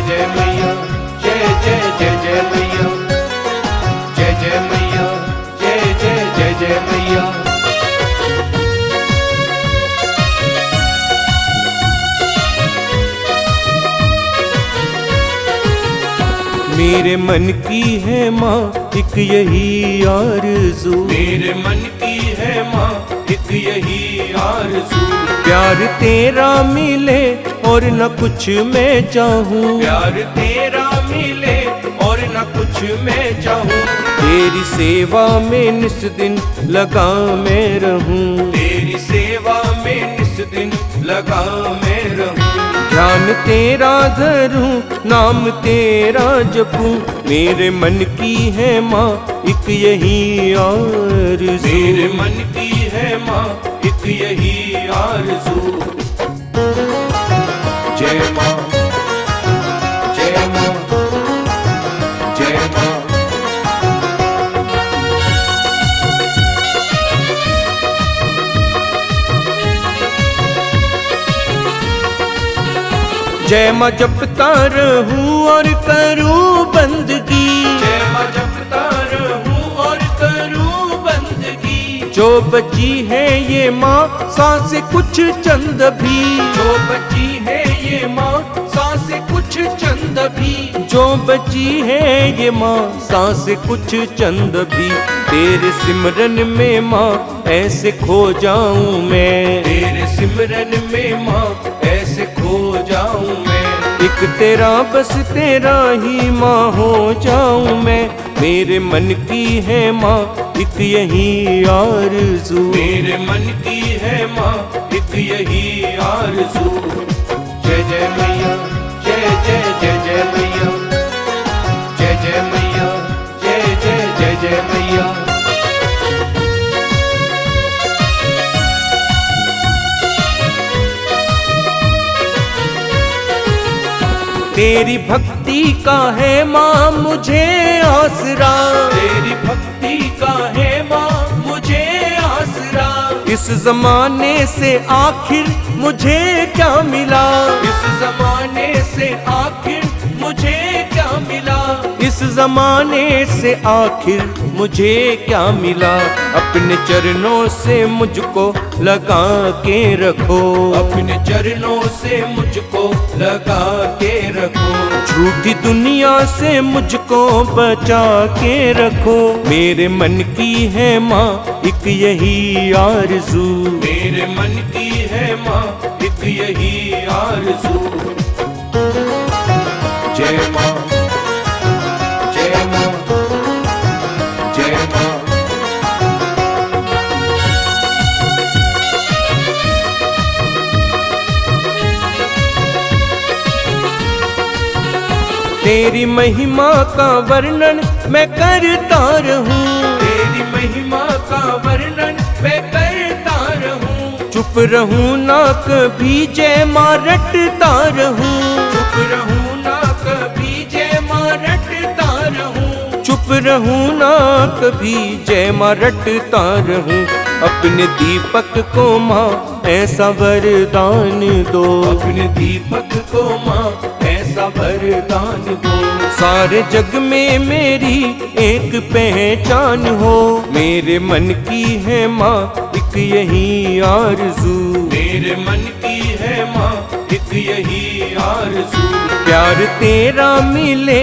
जय मैया, जय जय जय जय मैया, जय जय मैया, जय जय जय जय मैया। मेरे मन की है माँ एक यही आरज़ू, मेरे मन की है माँ एक यही आरज़ू। प्यार तेरा मिले और न कुछ मैं चाहूँ, प्यार तेरा मिले और न कुछ मैं चाहूँ। तेरी सेवा में निस दिन लगा मैं रहूँ, तेरी सेवा में निस दिन लगा मैं रहूँ। ध्यान तेरा धरूं, नाम तेरा जपूं, मेरे मन की है माँ एक यही आरज़ू, मेरे मन की है माँ एक यही आरज़ू। जय माँ, जय माँ, जय माँ। जय माँ जपता रहूं और करूं बंदगी, जय माँ जपता रहूं और करूं बंदगी। जो बची है ये माँ सांस कुछ चंद भी, जो बची है ये माँ सांस कुछ चंद भी, जो बची है ये माँ सांस कुछ चंद भी। तेरे सिमरन में माँ ऐसे खो जाऊं मैं, तेरे सिमरन में माँ ऐसे खो जाऊं मैं। एक तेरा बस तेरा ही माँ हो जाऊं मैं, मेरे मन की है माँ एक यही आरज़ू, मेरे मन की है माँ एक यही आरज़ू। जय जय मैया, जय जय जय जय मैया, जय जय मैया, जय जय जय जय मैया। तेरी भक्ति का है माँ मुझे आसरा, तेरी भक्ति का है माँ मुझे आसरा। इस जमाने से आखिर मुझे क्या मिला, इस जमाने से आखिर मुझे क्या मिला, इस जमाने से आखिर मुझे क्या मिला। अपने चरणों से मुझको लगा के रखो, अपने चरणों से मुझको लगा के रखो। झूठी दुनिया से मुझको बचा के रखो, मेरे मन की है माँ एक यही आरज़ू, मेरे मन की है माँ एक यही आरज़ू। जय माँ, जय माँ, जय माँ। तेरी महिमा का वर्णन मैं करता रहूं, तेरी महिमा का वर्णन मैं करता रहूं। चुप रहूं ना कभी जय माँ रटता रहूं, चुप रहूं ना कभी जय माँ रटता रहूं, चुप रहूं ना कभी जय माँ रटता रहूं। अपने दीपक को माँ ऐसा वरदान दो, अपने दीपक को माँ ऐसा वरदान दो। सारे जग में मेरी एक पहचान हो, मेरे मन की है माँ एक यही आरज़ू, मेरे मन की है माँ एक यही आरज़ू। प्यार तेरा मिले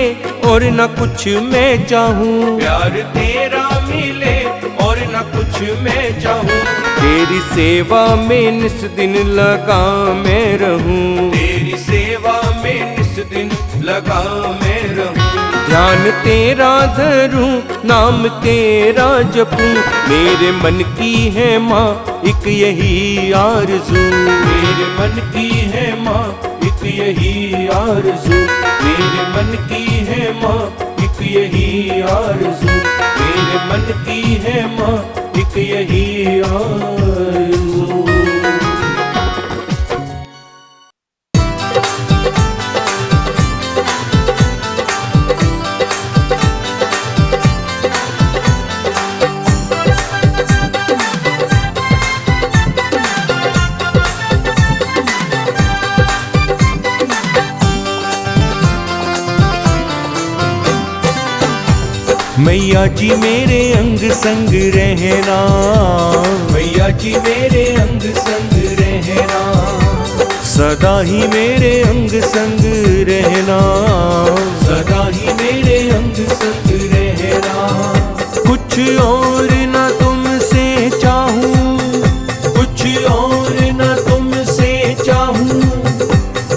और न कुछ मैं चाहूँ, प्यार तेरा मिले और न कुछ मैं चाहूँ। तेरी सेवा में निस दिन लगा मैं रहूं, तेरी सेवा में निस दिन लगा मैं रहूं। ध्यान तेरा धरूं, नाम तेरा जपूं, मेरे मन की है माँ एक यही आरज़ू, मेरे मन की है माँ एक यही आरज़ू, मेरे मन की है माँ एक यही आरज़ू, मेरे मन की है माँ एक यही आरज़ू। मैया जी मेरे अंग संग रहना, मैया जी मेरे अंग संग रहना, सदा ही मेरे अंग संग रहना, सदा ही मेरे अंग संग रहना। कुछ और न तुमसे चाहूं, कुछ और न तुमसे चाहूं,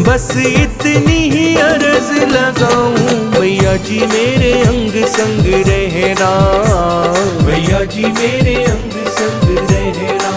बस इतनी ही अर्ज लगाऊं, मैया जी मेरे अंग संग रहना, मैया जी मेरे अंग संग रहना।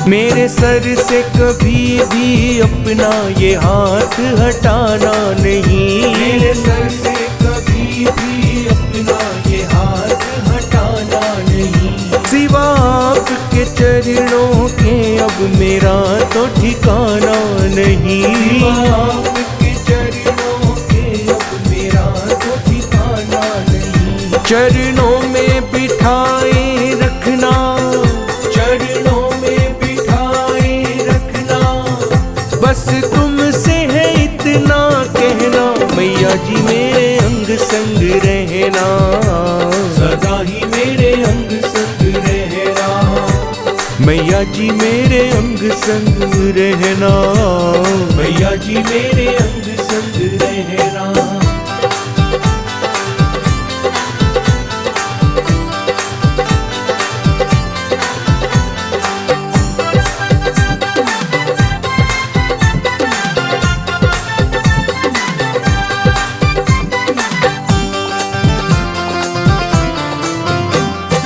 मेरे सर से कभी भी अपना ये हाथ हटाना नहीं, मेरे सर से कभी भी अपना ये हाथ हटाना नहीं। सिवा आपके चरणों के अब मेरा तो ठिकाना नहीं, सिवा आपके चरणों के अब मेरा तो ठिकाना नहीं। चरणों में बिठाए रखना, चरणों बस तुमसे है इतना कहना, मैया जी मेरे अंग संग रहना, सदा ही मेरे अंग संग रहना, मैया जी मेरे अंग संग रहना, मैया जी मेरे अंग संग रहना।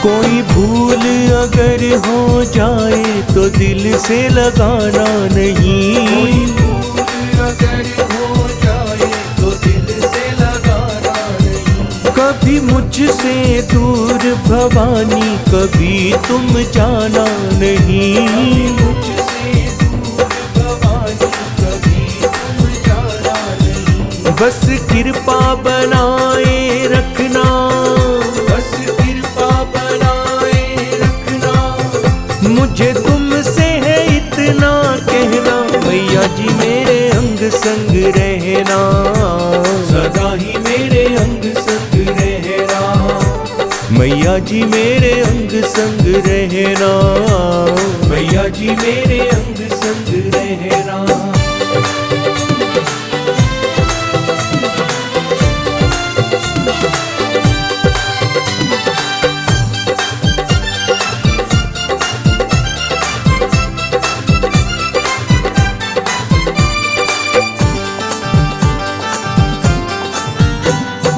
कोई भूल अगर हो जाए तो दिल से लगाना नहीं, कोई भूल अगर हो जाए तो दिल से लगाना नहीं। कभी मुझसे दूर भवानी कभी तुम जाना नहीं, मुझसे दूर भवानी कभी तुम जाना नहीं। बस कृपा बनाए रखना, मुझे तुमसे है इतना कहना, मैया जी मेरे अंग संग रहना, सदा ही मेरे अंग संग रहना, मैया जी मेरे अंग संग रहना, मैया जी मेरे अंग संग रहना।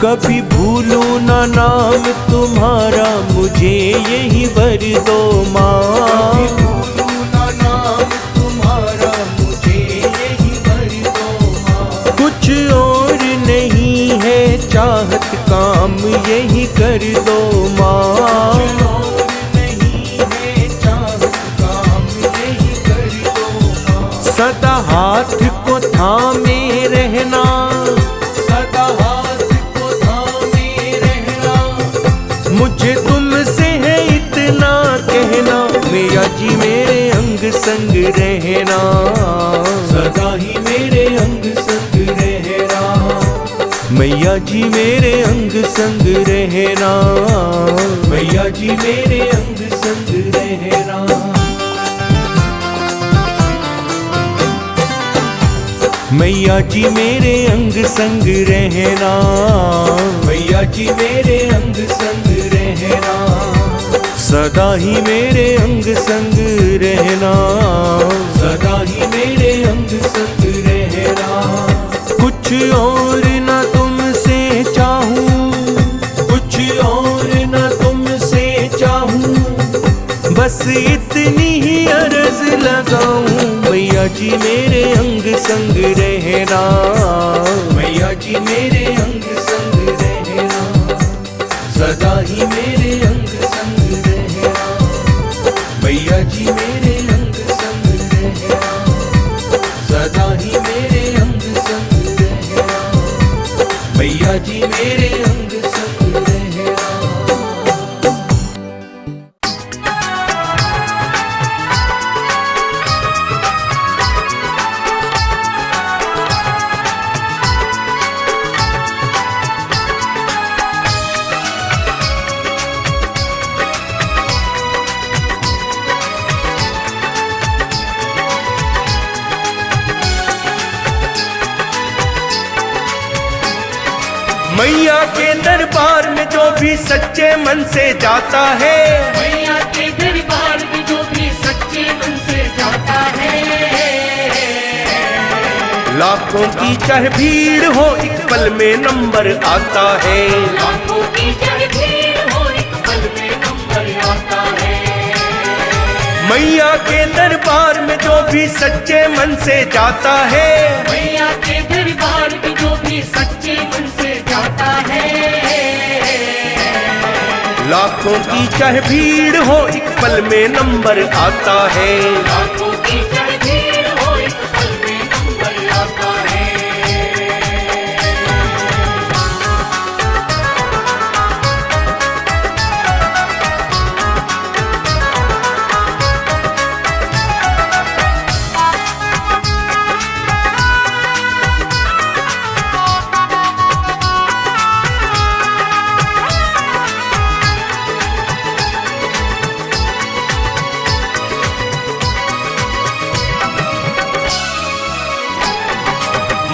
कभी भूलूं ना नाम तुम्हारा, मुझे यही वर दो माँ, कभी भूलूं ना नाम तुम्हारा, मुझे यही वर दो माँ। कुछ और नहीं है चाहत काम यही कर दो माँ, कुछ और नहीं है चाहत काम यही कर दो माँ। सदा हाथ को थामे रहना, सदा मुझे तुमसे है इतना कहना, मैया जी मेरे अंग संग रहना, सदा ही मेरे अंग संग रहना, मैया जी मेरे अंग संग रहना, मैया जी मेरे अंग संग रहना। मैया जी मेरे अंग संग रहना, मैया जी मेरे अंग संग रहना, सदा ही मेरे अंग संग रहना, सदा ही मेरे अंग संग रहना। कुछ और न तुमसे चाहूं, कुछ और न तुमसे चाहूं, बस इतनी ही अर्ज लगाऊं, मैया जी मेरे अंग संग रहना, मैया जी मेरे अंग संग रहना, सदा ही मेरे अंग संग रहना, मैया जी मेरे अंग संग रहना, सदा ही मेरे अंग संग गंगा जी मेरे अंग संग रहना। मैया के दरबार में जो भी सच्चे मन से जाता है, मैया के दरबार में जो भी सच्चे मन से जाता है, लाखों की चाहे भीड़ हो एक पल में नंबर आता है। लाखों की चाहे भीड़ हो एक पल में नंबर आता है। मैया के दरबार में जो भी सच्चे मन से जाता है, मैया के दरबार में जो भी सच्चे मन से जाता है, लाखों की चाहे भीड़ हो एक पल में नंबर आता है। लाखों की चाहे भीड़ हो एक पल में नंबर आता है।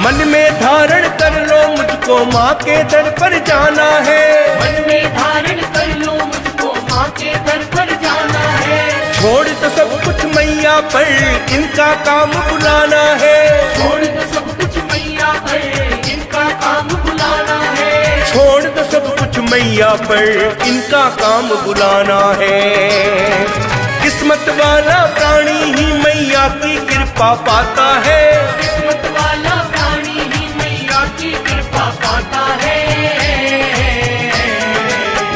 मन में धारण कर लो मुझको माँ के दर पर जाना है। मन में धारण कर लो मुझको माँ के दर पर जाना है। छोड़ तो सब कुछ मैया पर इनका काम बुलाना है। छोड़ तो सब कुछ मैया पर इनका काम बुलाना है। छोड़ तो सब कुछ मैया पर इनका काम बुलाना है। किस्मत वाला प्राणी ही मैया की कृपा पाता है। किस्मत वाला प्राणी ही मैया की कृपा पाता है।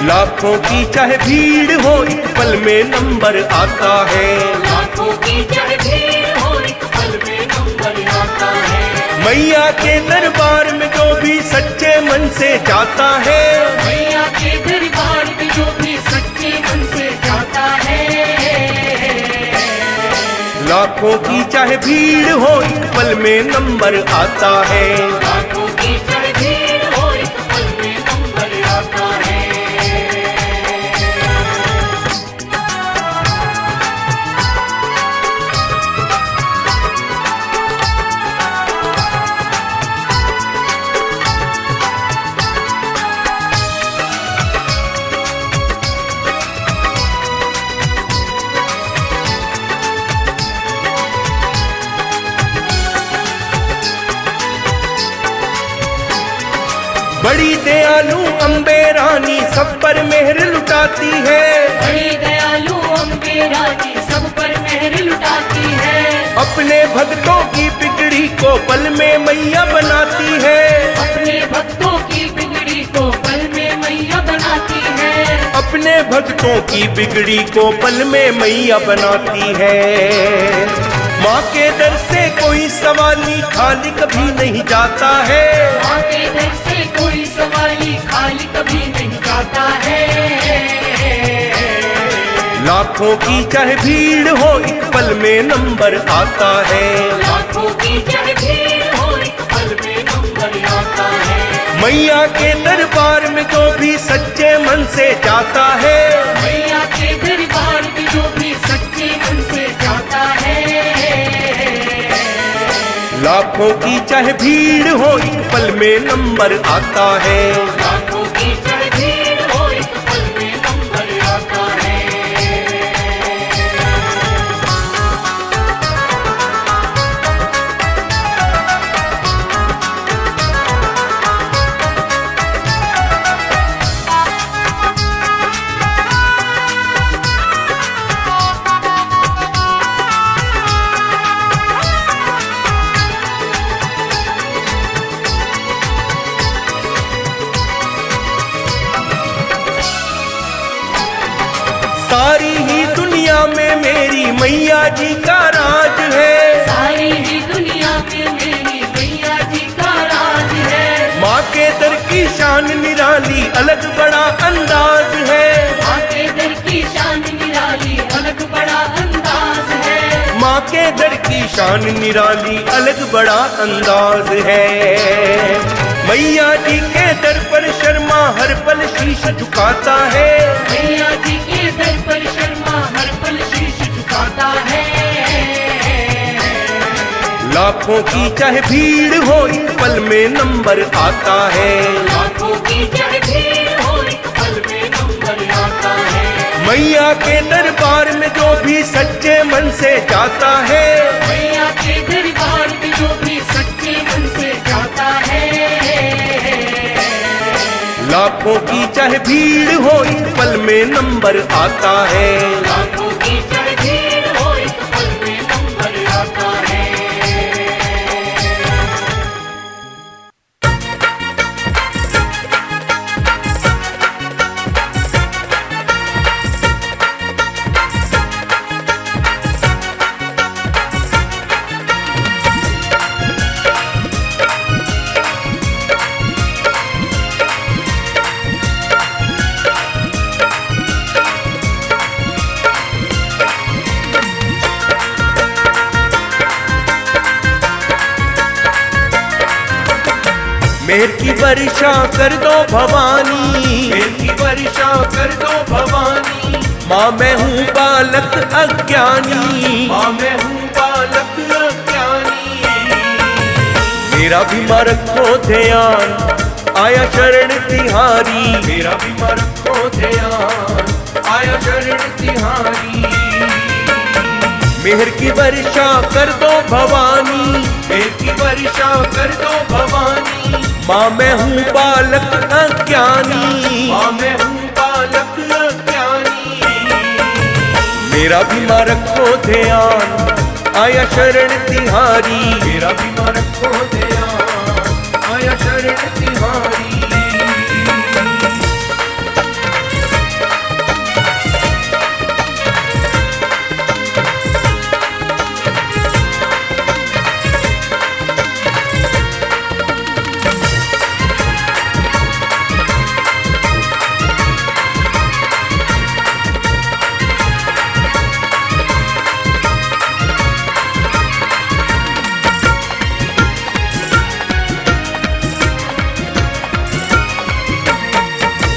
लाखों की चाहे भीड़ हो एक पल में नंबर आता है। लाखों की चाहे भीड़ हो एक पल में नंबर आता है। मैया के दरबार में जो भी सच्चे मन से जाता है, मैया के दरबार में जो भी सच्चे मन से जाता है, लाखों की चाहे भीड़ हो एक पल में नंबर आता है। लाखों की चाहे भीड़ हो एक पल में नंबर आता है। बड़ी दयालु अम्बे रानी सब पर मेहर लुटाती है। बड़ी दयालु अम्बे रानी सब पर मेहर लुटाती है। अपने भक्तों की बिगड़ी को पल में मैया बनाती है। अपने भक्तों की बिगड़ी को पल में मैया बनाती है। अपने भक्तों की बिगड़ी को पल में मैया बनाती है। माँ के दर से कोई सवाली खाली कभी नहीं जाता है। माँ के दर से कोई सवाली खाली कभी नहीं जाता है। लाखों की चाहे भीड़ हो एक पल में नंबर आता है। लाखों की चाहे भीड़ हो एक पल में नंबर आता है। मैया के दरबार में जो भी सच्चे मन से जाता है, मैया के दरबार में जो भी सच्चे मन से जाता है, लाखों की चाहे भीड़ हो एक पल में नंबर आता है। लाखों की चाहे भीड़ हो एक पल में नंबर आता है। सारी ही दुनिया में मेरी मैया जी का राज है। सारी ही दुनिया में मेरी मैया जी का राज है। माँ के दर की अलग बड़ा अंदाज है। माँ के दर की शान निराली अलग बड़ा अंदाज है। माँ के दर की शान निराली अलग बड़ा अंदाज है। मैया जी के दर पर शर्मा हर पल शीश झुकाता है। मैया जी के दर पर शर्मा हर पल शीश झुकाता है। लाखों की चाहे भीड़ हो एक पल में नंबर आता है। लाखों की चाहे भीड़ हो एक पल में नंबर आता है। मैया के दरबार में जो भी सच्चे मन से जाता है। मैया के दरबार में जो भी सच्चे मन से जाता है। लाखों की चाहे भीड़ हो एक पल में नंबर आता है। लाखों की चाहे भीड़ हो एक पल में नंबर आता है। मेहर की वर्षा कर दो भवानी। मेहर की वर्षा कर दो भवानी। माँ मैं हूँ बालक अज्ञानी। माँ मैं हूँ बालक अज्ञानी। मेरा भी माँ रखो ध्यान आया शरण तिहारी। मेरा भी माँ रखो ध्यान आया शरण तिहारी। मेहर की वर्षा कर दो भवानी। मेहर की वर्षा कर दो भवानी। माँ मैं हूँ बालक अज्ञानी। माँ मैं हूँ बालक अज्ञानी। मेरा भी माँ रखो ध्यान आया शरण तिहारी। मेरा भी माँ रखो ध्यान आया शरण तिहारी।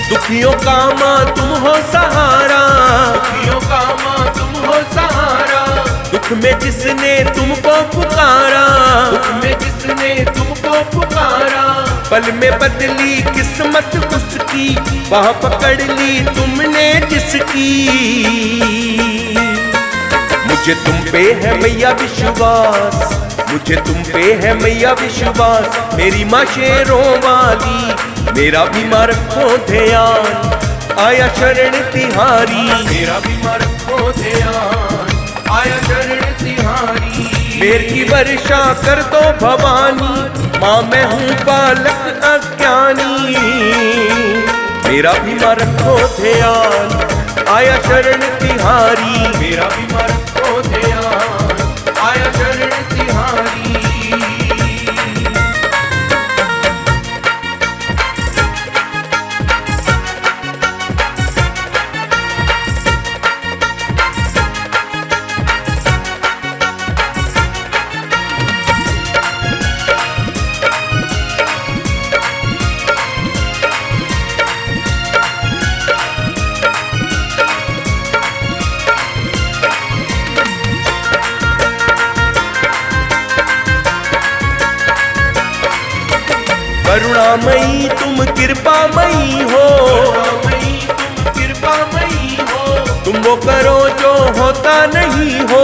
दुखियों का माँ तुम हो सहारा। दुखियों का माँ तुम हो सहारा। दुख में जिसने तुमको पुकारा। दुख में जिसने तुमको पुकारा। पल में बदली किस्मत उसकी वहाँ पकड़ ली तुमने जिसकी। मुझे तुम पे है मैया विश्वास। मुझे तुम पे है मैया विश्वास। मेरी माँ शेरों वाली मेरा भी माँ रखो ध्यान आया शरण तिहारी। मेरा भी माँ रखो ध्यान आया शरण तिहारी। मेहर की वर्षा कर दो भवानी। माँ मैं हूँ बालक अज्ञानी। मेरा भी माँ रखो ध्यान आया शरण तिहारी। मेरा भी माँ रखो ध्यान आया शरण तिहारी। करुणामयी तुम कृपामयी हो। करुणामयी तुम कृपामयी हो। तुम वो करो जो होता नहीं हो।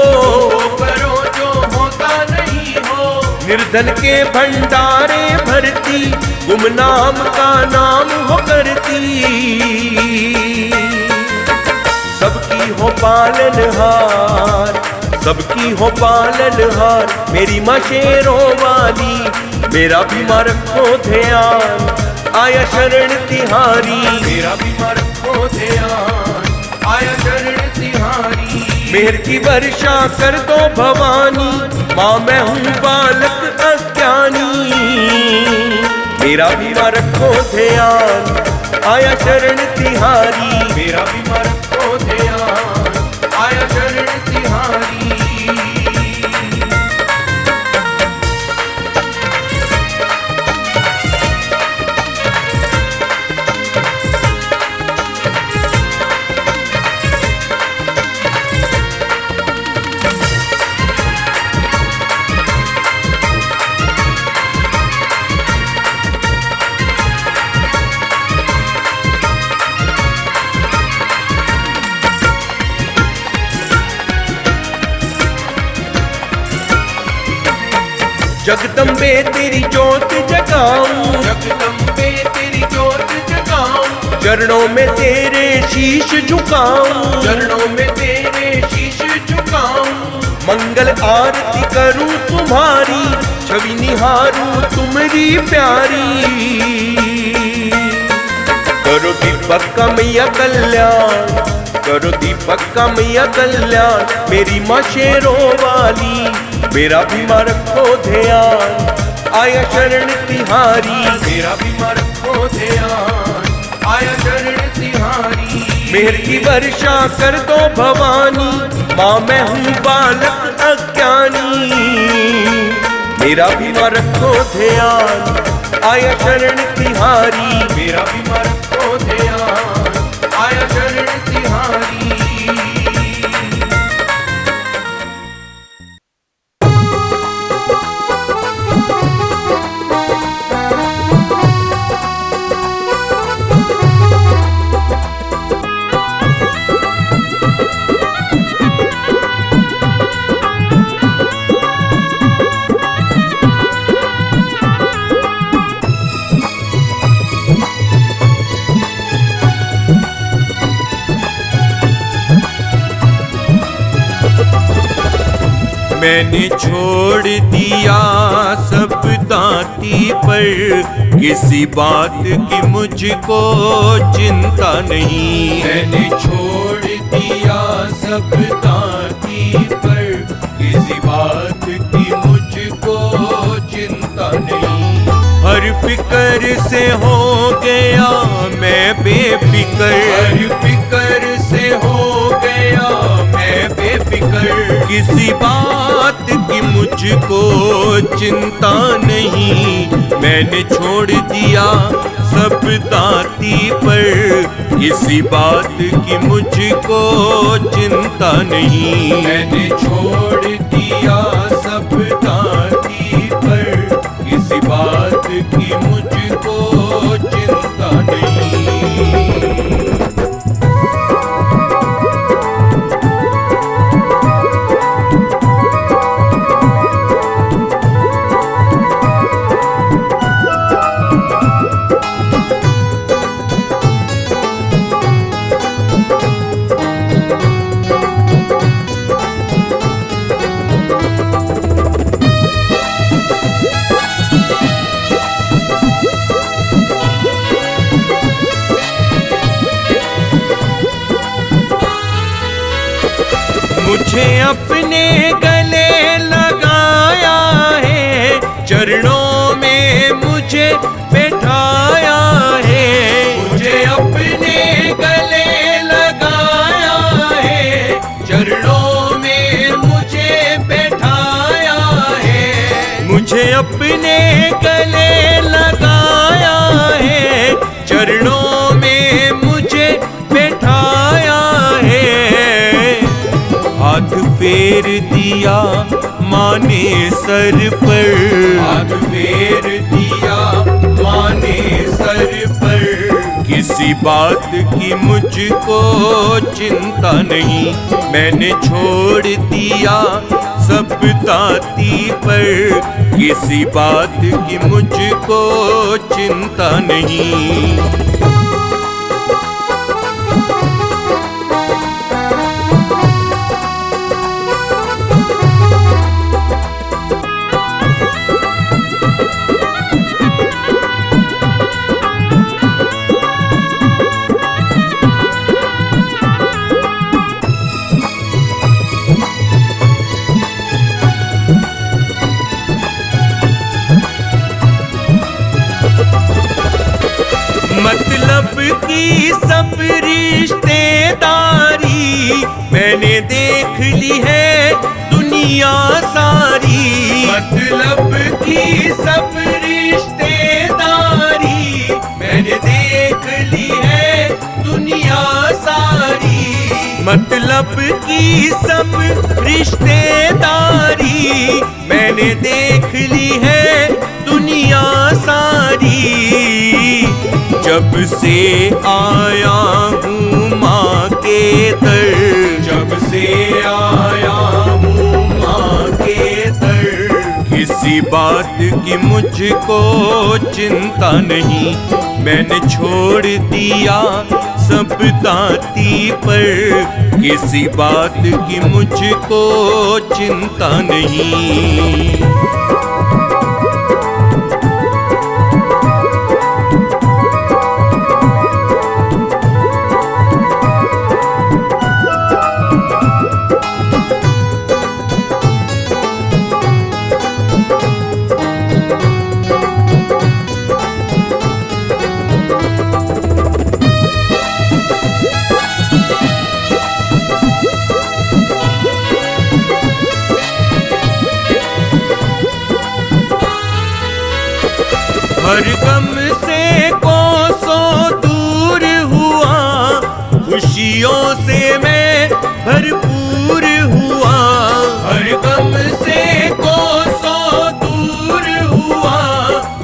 वो करो जो होता नहीं हो। निर्धन के भंडारे भरती गुमनाम का नाम हो करती। सबकी हो पालनहार। सबकी हो पालनहार। मेरी माँ शेरों वाली मेरा भी माँ रखो ध्यान आया शरण तिहारी। मेरा भी माँ रखो ध्यान आया शरण तिहारी। मेहर की वर्षा कर दो भवानी। माँ मैं हूँ बालक अज्ञानी। मेरा भी माँ रखो ध्यान आया शरण तिहारी। मेरा भी माँ रखो ध्यान, आया शरण तिहारी। जगदम्बे तेरी जोत जगाऊं, जगदम्बे तेरी जोत जगाऊं, चरणों में तेरे शीश झुकाऊं, चरणों में तेरे शीश झुकाऊं। मंगल आरती करूं तुम्हारी, छवि निहारूं तुम्हारी प्यारी। करो दीपक का मैया कल्याण, करो दीपक का मैया कल्याण, मेरी माँ शेरों वाली। मेरा भी माँ रखो ध्यान, आया शरण तिहारी। मेरा भी माँ रखो ध्यान, आया शरण तिहारी। मेहर की वर्षा कर दो भवानी, माँ मैं हूँ बालक अज्ञानी। मेरा भी माँ रखो ध्यान, आया शरण तिहारी। मेरा भी माँ रखो ध्यान, आया शरण तिहारी। मैंने छोड़ दिया सब दांती पर, किसी बात की मुझको चिंता नहीं। मैंने छोड़ दिया सब दांती पर, किसी बात की मुझको चिंता नहीं। हर फिक्र से हो गया मैं बेफिक्र, हर फिक्र से हो गया मैं बेफिक्र। किसी बात की मुझको चिंता नहीं। मैंने छोड़ दिया सब दांती पर, किसी बात की मुझको चिंता नहीं। मैंने छोड़ दिया सब दांती पर, किसी बात की मुझको चिंता नहीं। मुझे अपने गले लगाया है, चरणों में मुझे बैठाया है। मुझे अपने गले लगाया है, चरणों में मुझे बैठाया है। मुझे अपने गले लगाया है, चरणों में मुझे बैठाया है। हाथ फेर दिया माँ ने सर पर, हाथ फेर दिया माँ ने सर पर। किसी बात की मुझको चिंता नहीं। मैंने छोड़ दिया सब दांती पर, किसी बात की मुझको चिंता नहीं। मत की सब रिश्तेदारी मैंने देख ली है दुनिया सारी। मतलब की सब रिश्तेदारी मैंने देख ली है दुनिया सारी। मतलब की सब रिश्तेदारी मैंने देख ली है दुनिया सारी। जब से आया हूँ माँ के दर, जब से आया हूँ माँ के दर, किसी बात की मुझको चिंता नहीं। मैंने छोड़ दिया सब दाती पर, किसी बात की मुझको चिंता नहीं। हर गम से कोसों दूर हुआ, खुशियों से मैं भरपूर हुआ। हर गम से कोसों दूर हुआ,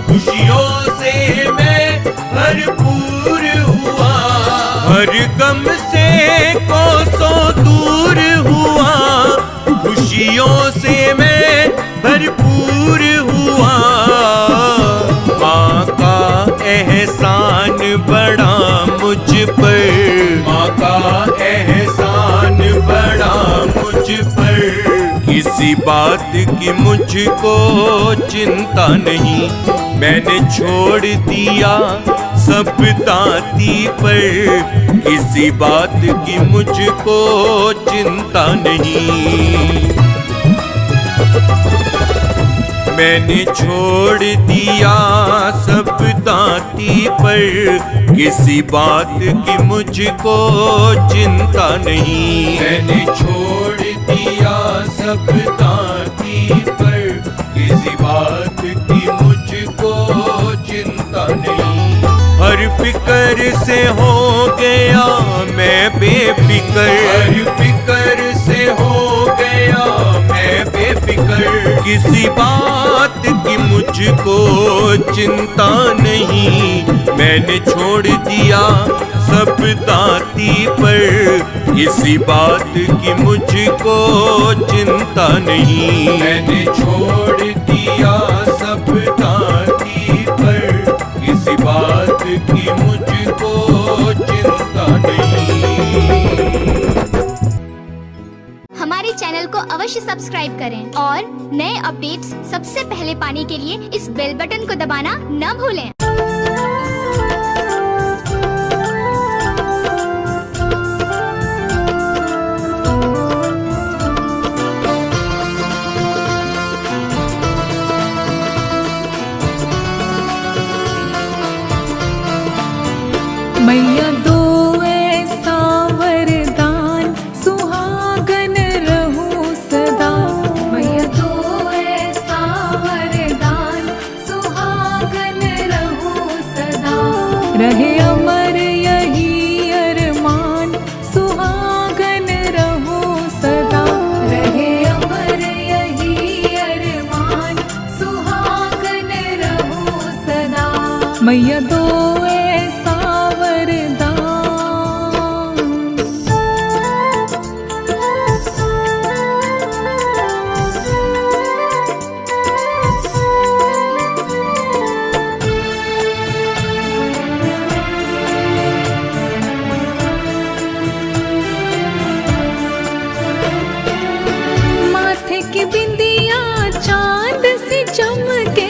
खुशियों से मैं भरपूर हुआ। हर गम से कोसों दूर हुआ, खुशियों से मैं भरपूर हुआ। माँ का एहसान बड़ा मुझ पर, माँ का एहसान बड़ा मुझ पर, किसी बात की मुझको चिंता नहीं। मैंने छोड़ दिया सब दाती पर, किसी बात की मुझको चिंता नहीं। मैंने छोड़ दिया सब दाती पर, किसी बात की मुझको चिंता नहीं। मैंने छोड़ दिया सब दाती पर, किसी बात की मुझको चिंता नहीं। हर फिकर से हो गया मैं बेफिक्र, हर फिकर से हो गया मैं बेफिक्र, किसी बात की मुझको चिंता नहीं। मैंने छोड़ दिया सब दाती पर, किसी बात की मुझको चिंता नहीं। मैंने छोड़ दिया सब दाती पर, किसी बात की मुझको चिंता नहीं। हमारे चैनल को अवश्य सब्सक्राइब करें और नए अपडेट्स सबसे पहले पाने के लिए इस बेल बटन को दबाना न भूलें। मैया दो ऐसा वरदान, सुहागन रहूं सदा। मैया दो ऐसा वरदान, सुहागन रहूं सदा। रहे अमर यही अरमान, सुहागन रहूं सदा। रहे अमर यही अरमान, सुहागन रहूं सदा। मैया दो की बिंदिया चांद सी चमके,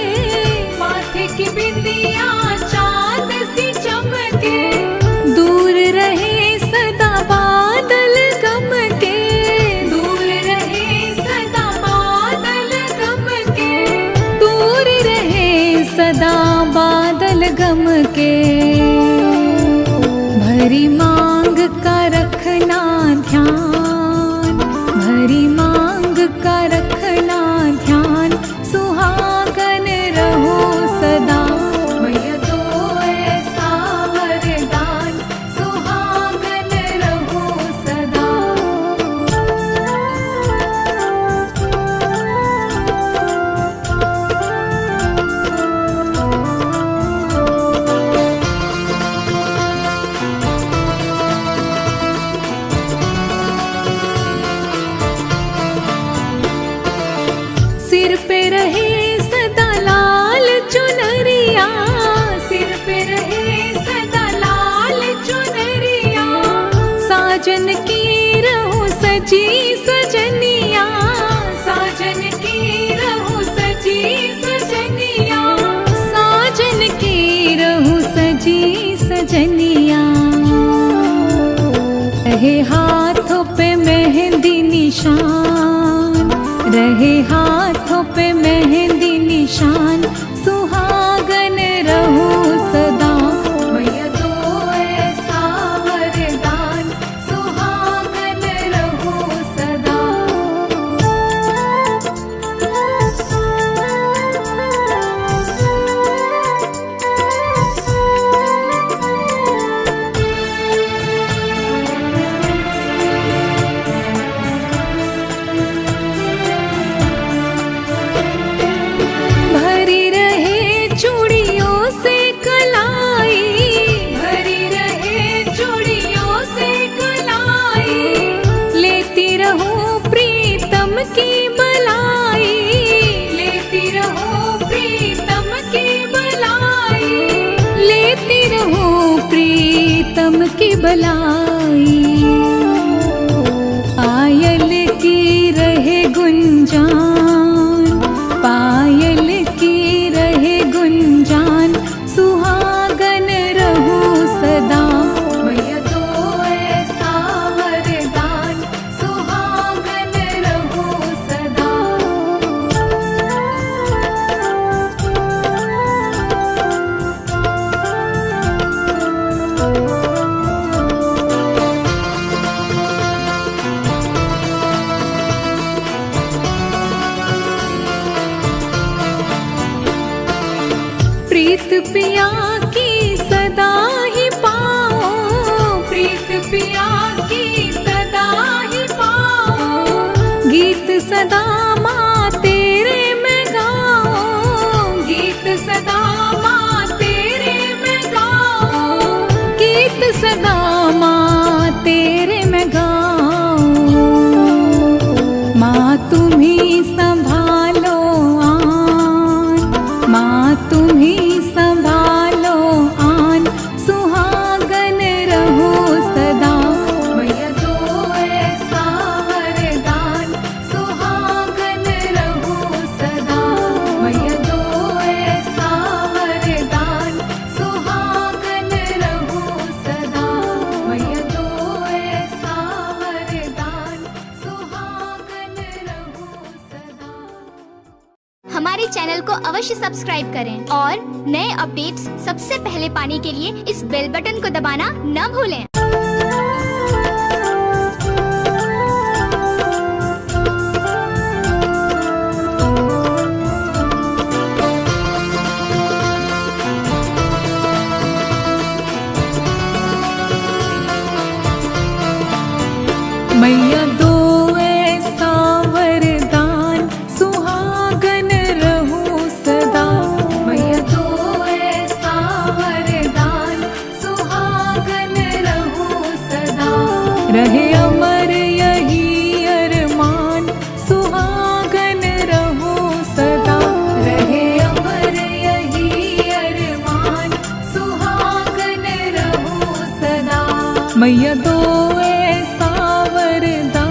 माथे की बिंदिया चांद सी चमके। दूर रहे सदा बादल गम के, दूर रहे सदा बादल गम के। दूर रहे सदा बादल गम के। सिर पे रहे सदा लाल चुनरिया, सिर पे रहे सदा लाल चुनरिया। साजन की रहूं सजी सजनिया, साजन की रहूं सजी सजनिया, साजन की रहूं सजी सजनिया। रहे हाथों पे मेहंदी निशान, रहे हाथों पे मेहंदी निशान, सुहागन रहूं सदा। मैया दो ऐसा वरदान, सुहागन रहूं सदा। भरी रहे चूड़ियों से कलाई, भरी रहे चूड़ियों से कलाई। लेती रहूं प्रीतम की बलाई, लेती रहूं प्रीतम की बलाई, लेती रहूं प्रीतम की बलाई। पायल की रहे गुंजान, पायल की रहे गुंजान, सुहागन रहूं सदा। मैया दो ऐसा वरदान, सुहागन रहूं सदा। प्रीत पिया की सदा ही पाओ, प्रीत पिया की सदा ही पाओ। गीत सदा माँ तेरे में गाओ, गीत सदा माँ तेरे में गाओ, गीत सदा माँ तेरे में गाओ। माँ तुम्ही संभालो आन, माँ तुम्ही संभालो आन, सुहागन रहूं सदा। मैया दो ऐसा वरदान, सुहागन रहूं सदा। मैया दो ऐसा वरदान, सुहागन रहूं सदा। मैया दो ऐसा वरदान, सुहागन रहूं सदा। हमारे चैनल को अवश्य सब्सक्राइब करें और नए अपडेट्स सबसे पहले पाने के लिए इस बेल बटन को दबाना न भूलें। मैया दो ऐसा वरदान, सुहागन रहूं सदा। मैया दो ऐसा वरदान, सुहागन रहूं सदा। रहे अमर यही अरमान, सुहागन रहूं सदा। रहे अमर यही अरमान, सुहागन रहूं सदा। मैया दो ऐसा वरदान।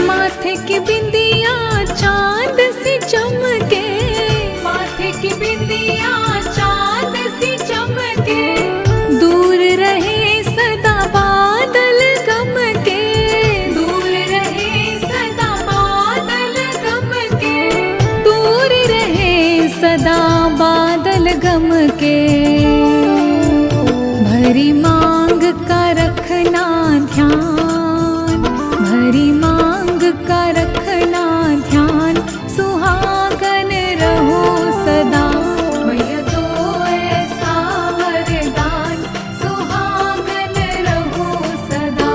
माथे की बिंदिया चांद सी चमके, माथे की बिंदिया चांद सी चमके। दूर रहे सदा बादल गम के, दूर रहे सदा बादल गम के, दूर रहे सदा बादल गम के। भरी मांग का रखना ध्यान, भरी मांग का रखना ध्यान, सुहागन रहो सदा। मैया दो ऐसा वरदान, सुहागन रहो सदा।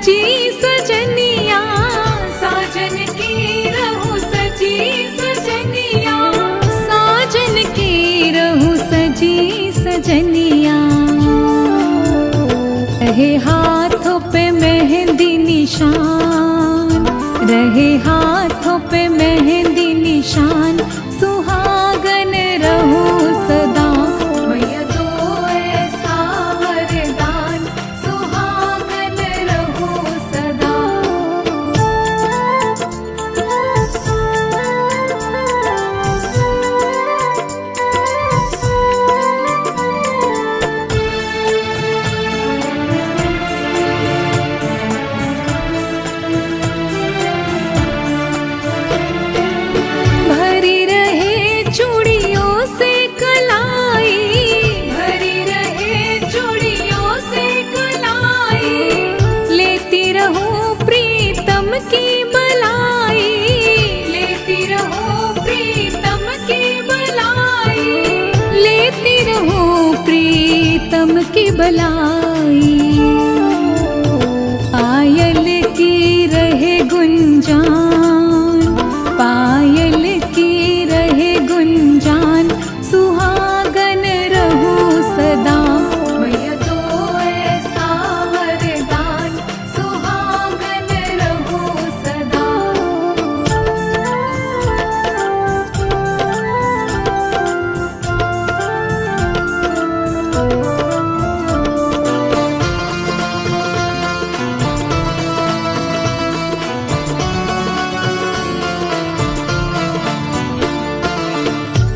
सजी सजनिया, साजन की रहूं सजी सजनिया, साजन की रहूं सजी सजनिया। रहे हाथों पे मेहंदी निशान, रहे हाथों पे मेहंदी निशान, सुहागन रहूं सदा। मैया दो ऐसा वरदान, सुहागन रहूं सदा। भरी रहे चूड़ियों से कलाई, भरी रहे चूड़ियों से कलाई, लेती रहूं प्रीतम की बलाई, लेती रहूं प्रीतम की बलाई, लेती रहूं प्रीतम की बलाई। पायल की रहे गुंजान, पायल की रहे गुंजान, सुहागन रहूं सदा। मैया दो ऐसा वरदान, सुहागन रहूं सदा।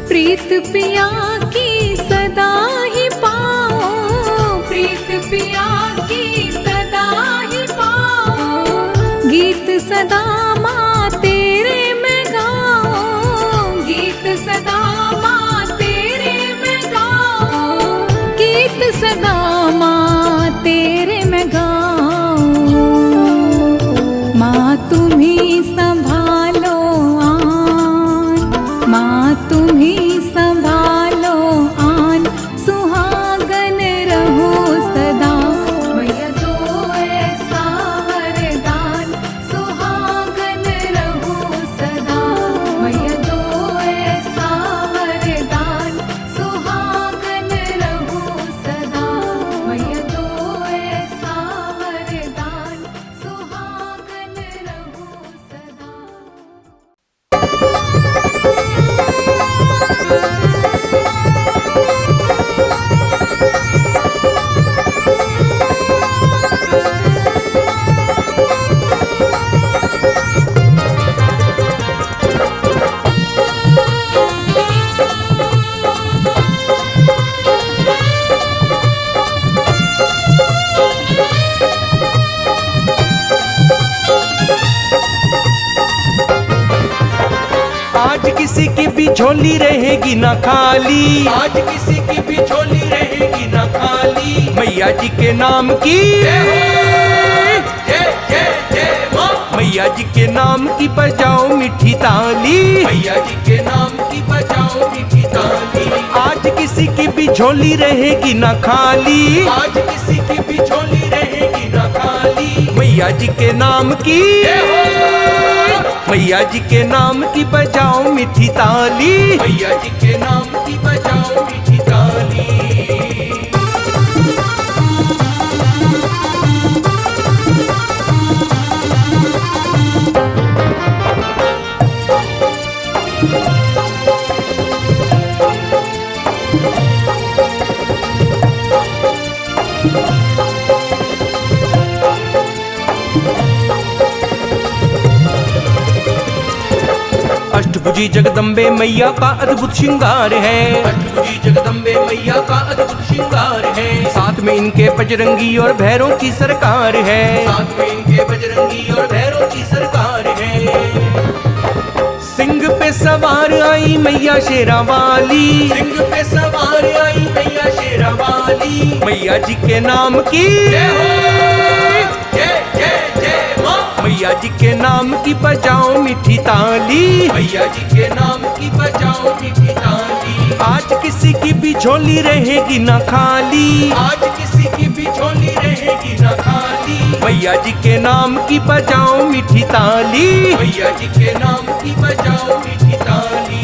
प्रीत पिया की सदा ही पाओ, प्रीत पिया की सदा ही पाओ, गीत सदा माँ तेरे मैं गाऊं, गीत सदा माँ तेरे मैं गाऊं, गीत सदा माँ तेरे मैं गाऊं। माँ तुम्ही संभालो आन, माँ तुम्ही संभालो आन, सुहागन रहूं सदा। मैया दो ऐसा वरदान, सुहागन रहूं सदा। मैया दो ऐसा वरदान, सुहागन रहूं सदा। मैया दो ऐसा वरदान, सुहागन रहूं सदा। आज किसी की भी झोली रहेगी ना खाली, आज किसी की भी झोली रहेगी ना खाली। मैया जी के नाम की जय जय जय माँ, मैया जी के नाम की बजाओ मीठी ताली, मैया जी के नाम की बजाओ मीठी ताली। आज किसी की भी झोली रहेगी ना खाली, आज किसी की भी झोली रहेगी ना खाली। मैया जी के नाम की मैया जी के नाम की बजाओ मीठी ताली, मैया जी के नाम की बजाओ मीठी ताली। अष्टभुजी जगदम्बे मैया का अद्भुत श्रृंगार है, अष्टभुजी जगदम्बे मैया का अद्भुत श्रृंगार है। साथ में इनके बजरंगी और भैरों की सरकार है, साथ में इनके बजरंगी और भैरों की सरकार है। सिंह पे सवार आई मैया शेरा वाली, सिंह पे सवार आई मैया शेरा वाली। मैया जी के नाम की जय जय जय माँ, मैया जी के नाम की बजाओ मीठी ताली, मैया जी के नाम की बजाओ मीठी ताली। आज किसी की भी झोली रहेगी ना खाली, आज किसी की भी झोली रहेगी ना खाली। मैया जी के नाम की बजाओ मीठी ताली, मैया जी के नाम की बजाओ मीठी ताली।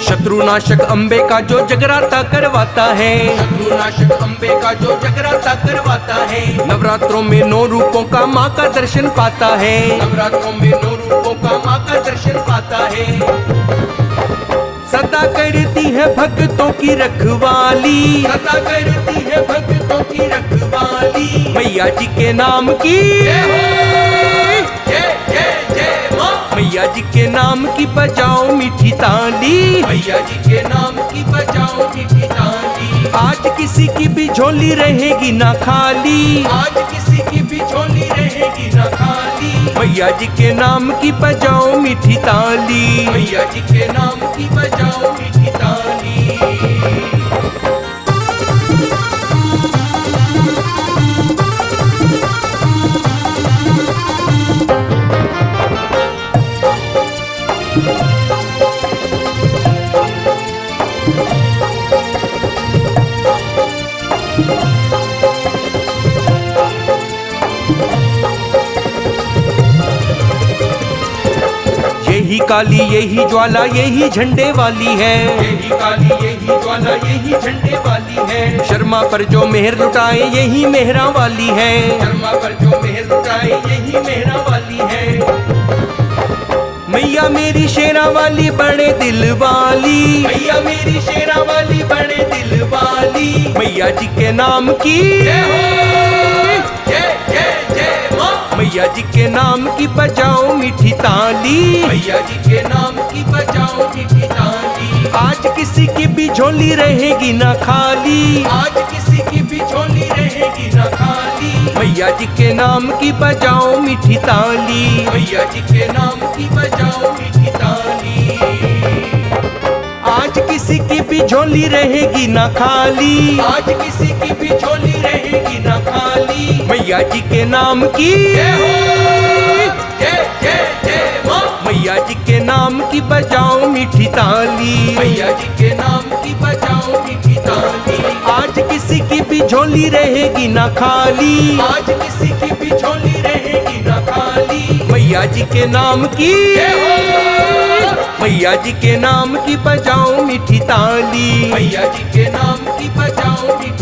शत्रुनाशक अम्बे का जो जगराता करवाता है, शत्रुनाशक अम्बे का जो जगराता करवाता है। नवरात्रों में 9 रूपों का माँ का दर्शन पाता है, नवरात्रों में 9 रूपों का माँ का दर्शन पाता है। सदा करती है भक्तों की रखवाली, सदा करती है भक्तों की रखवाली। मैया जी के नाम की मैया जी के नाम की बजाओ मीठी ताली, मैया जी के नाम की बजाओ मीठी ताली। आज किसी की भी झोली रहेगी ना खाली, आज किसी की भी झोली रहेगी ना खाली। मैया जी के नाम की बजाओ मीठी ताली, मैया जी के नाम की बजाओ मीठी ताली। यही काली यही ज्वाला यही झंडे वाली है, यही काली यही ज्वाला यही झंडे वाली है। शर्मा पर जो मेहर लुटाए यही मेहरा वाली है, शर्मा पर जो मेहर लुटाए यही मेहरा वाली है। मैया मेरी शेरा वाली बड़े दिल वाली, मैया मेरी शेरा वाली बड़े दिल वाली। मैया जी के नाम की मैया जी के नाम की बजाओ मीठी ताली, मैया जी के नाम की बजाओ मीठी ताली। आज किसी की भी झोली रहेगी ना खाली, आज किसी की भी झोली रहेगी ना खाली। मैया जी के नाम की बजाओ मीठी ताली, मैया जी के नाम की बजाओ मीठी ताली। आज किसी की भी झोली रहेगी ना खाली, आज किसी की भी झोली रहेगी ना खाली। मैया जी के नाम की मैया जी के नाम की बजाओ मीठी ताली, मैया जी के नाम की बजाओ मीठी ताली। आज किसी की भी झोली रहेगी ना खाली, आज किसी की भी झोली रहेगी ना खाली। मैया जी के नाम की मैया जी के नाम की बजाओ मीठी ताली, मैया जी के नाम की बजाओ मीठी